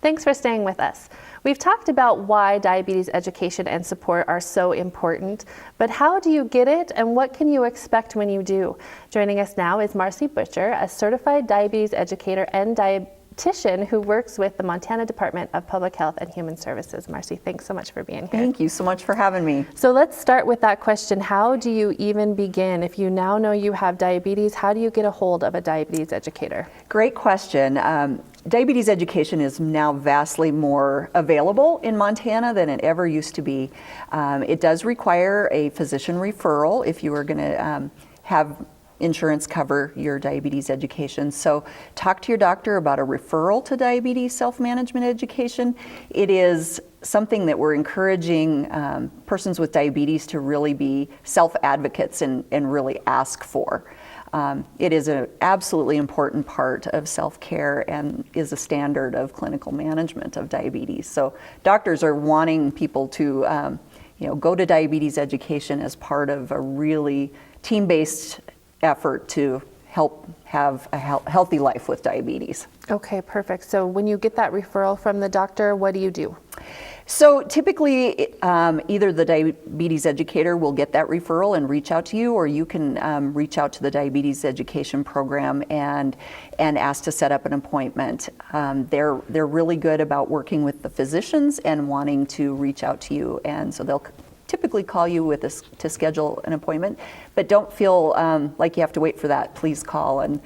Thanks for staying with us. We've talked about why diabetes education and support are so important, but how do you get it and what can you expect when you do? Joining us now is Marcy Butcher, a certified diabetes educator and dietitian who works with the Montana Department of Public Health and Human Services. Marcy, thanks so much for being here. Thank you so much for having me. So let's start with that question. How do you even begin? If you now know you have diabetes, how do you get a hold of a diabetes educator? Great question. Diabetes education is now vastly more available in Montana than it ever used to be. It does require a physician referral if you are going to have insurance cover your diabetes education. So talk to your doctor about a referral to diabetes self-management education. It is something that we're encouraging persons with diabetes to really be self-advocates and really ask for. It is an absolutely important part of self-care and is a standard of clinical management of diabetes. So doctors are wanting people to go to diabetes education as part of a really team-based effort to help have a healthy life with diabetes. Okay, perfect. So when you get that referral from the doctor, what do you do? So typically, either the diabetes educator will get that referral and reach out to you, or you can reach out to the diabetes education program and ask to set up an appointment. They're really good about working with the physicians and wanting to reach out to you, and so they'll typically call you to schedule an appointment. But don't feel like you have to wait for that. Please call and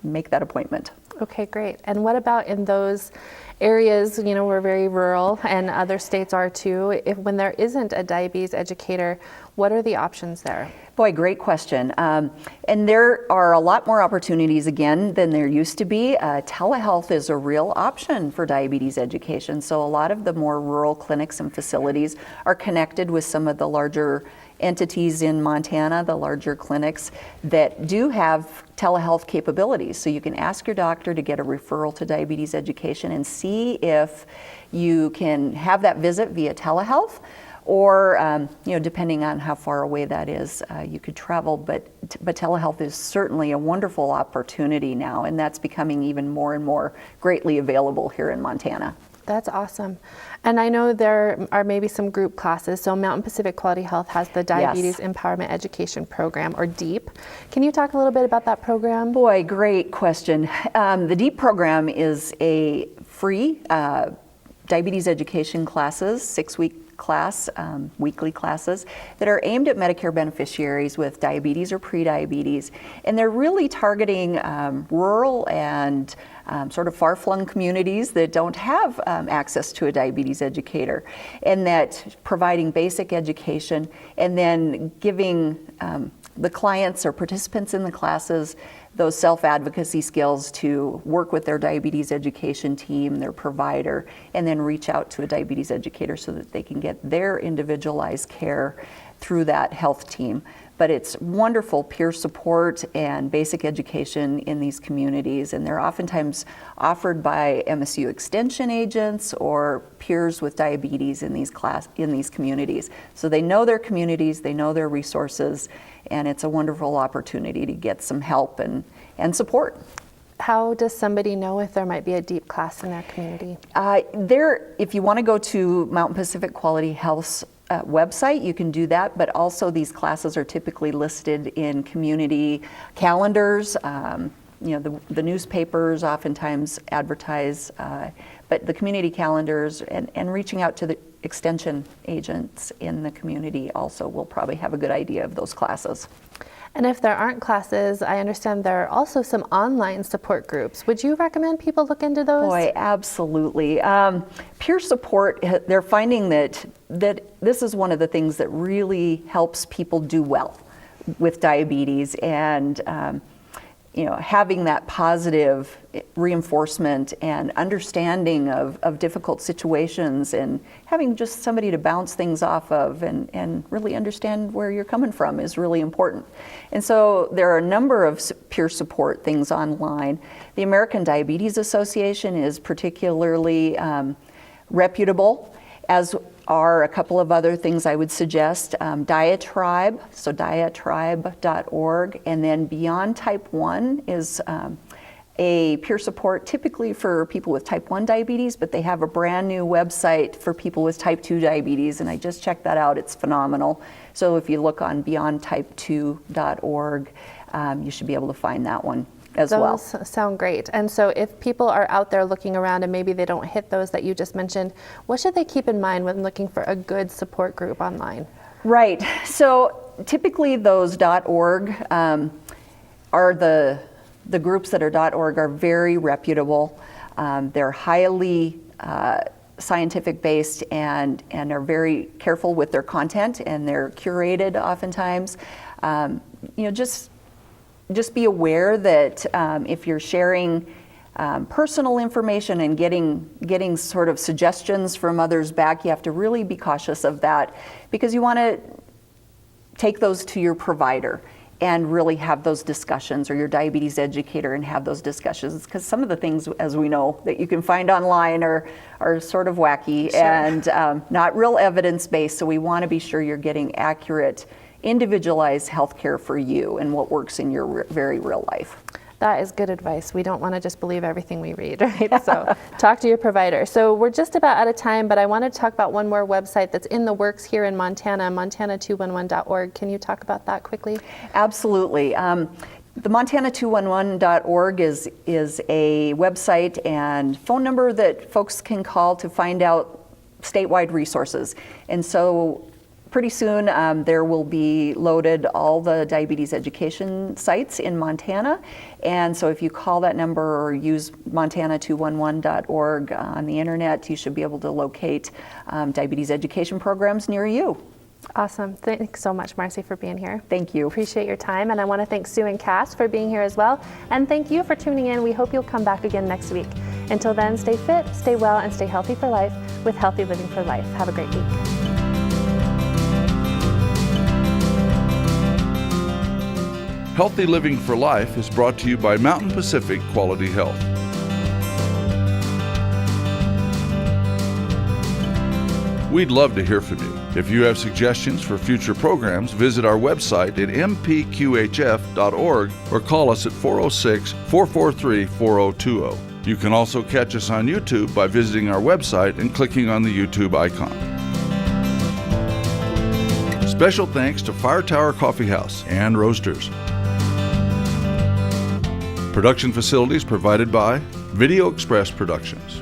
make that appointment. Okay, great. And what about in those areas, we're very rural and other states are too, when there isn't a diabetes educator, what are the options there? Boy, great question. And there are a lot more opportunities again than there used to be. Telehealth is a real option for diabetes education. So a lot of the more rural clinics and facilities are connected with some of the larger entities in Montana, the larger clinics that do have telehealth capabilities. So you can ask your doctor to get a referral to diabetes education and see if you can have that visit via telehealth, or depending on how far away that is, you could travel. But telehealth is certainly a wonderful opportunity now, and that's becoming even more and more greatly available here in Montana. That's awesome. And I know there are maybe some group classes. So Mountain Pacific Quality Health has the Diabetes Empowerment Education Program, or DEEP. Can you talk a little bit about that program? Boy, great question. The DEEP program is a free diabetes education classes, 6-week class, weekly classes that are aimed at Medicare beneficiaries with diabetes or prediabetes. And they're really targeting rural and sort of far-flung communities that don't have access to a diabetes educator, and that providing basic education and then giving the clients or participants in the classes those self-advocacy skills to work with their diabetes education team, their provider, and then reach out to a diabetes educator so that they can get their individualized care through that health team. But it's wonderful peer support and basic education in these communities, and they're oftentimes offered by MSU Extension agents or peers with diabetes in these communities. So they know their communities, they know their resources, and it's a wonderful opportunity to get some help and support. How does somebody know if there might be a DEEP class in their community? If you want to go to Mountain Pacific Quality Health's website, you can do that, but also these classes are typically listed in community calendars. The newspapers oftentimes advertise, but the community calendars and reaching out to the extension agents in the community also will probably have a good idea of those classes. And if there aren't classes, I understand there are also some online support groups. Would you recommend people look into those? Boy, absolutely. Peer support, they're finding that this is one of the things that really helps people do well with diabetes, and having that positive reinforcement and understanding of difficult situations, and having just somebody to bounce things off of and really understand where you're coming from is really important. And so there are a number of peer support things online. The American Diabetes Association is particularly reputable, as are a couple of other things I would suggest. Diatribe, so diatribe.org, and then Beyond Type 1 is a peer support typically for people with type 1 diabetes, but they have a brand new website for people with type 2 diabetes, and I just checked that out. It's phenomenal. So if you look on beyondtype2.org, you should be able to find that one as well. Those sound great. And so if people are out there looking around and maybe they don't hit those that you just mentioned, what should they keep in mind when looking for a good support group online? Right. So typically those .org are the groups that are .org are very reputable. They're highly scientific based and are very careful with their content, and they're curated oftentimes. Just be aware that if you're sharing personal information and getting sort of suggestions from others back, you have to really be cautious of that, because you want to take those to your provider and really have those discussions, or your diabetes educator, and have those discussions, because some of the things, as we know, that you can find online are sort of wacky. Sure. And not real evidence-based, so we want to be sure you're getting accurate, individualized health care for you and what works in your very real life. That is good advice. We don't want to just believe everything we read, right? So talk to your provider. So we're just about out of time, but I want to talk about one more website that's in the works here in Montana, montana211.org. Can you talk about that quickly? Absolutely. The montana211.org is a website and phone number that folks can call to find out statewide resources. And so pretty soon there will be loaded all the diabetes education sites in Montana. And so if you call that number or use montana211.org on the internet, you should be able to locate diabetes education programs near you. Awesome. Thanks so much, Marcy, for being here. Thank you. Appreciate your time. And I want to thank Sue and Cass for being here as well. And thank you for tuning in. We hope you'll come back again next week. Until then, stay fit, stay well, and stay healthy for life with Healthy Living for Life. Have a great week. Healthy Living for Life is brought to you by Mountain Pacific Quality Health. We'd love to hear from you. If you have suggestions for future programs, visit our website at mpqhf.org or call us at 406-443-4020. You can also catch us on YouTube by visiting our website and clicking on the YouTube icon. Special thanks to Fire Tower Coffee House and Roasters. Production facilities provided by Video Express Productions.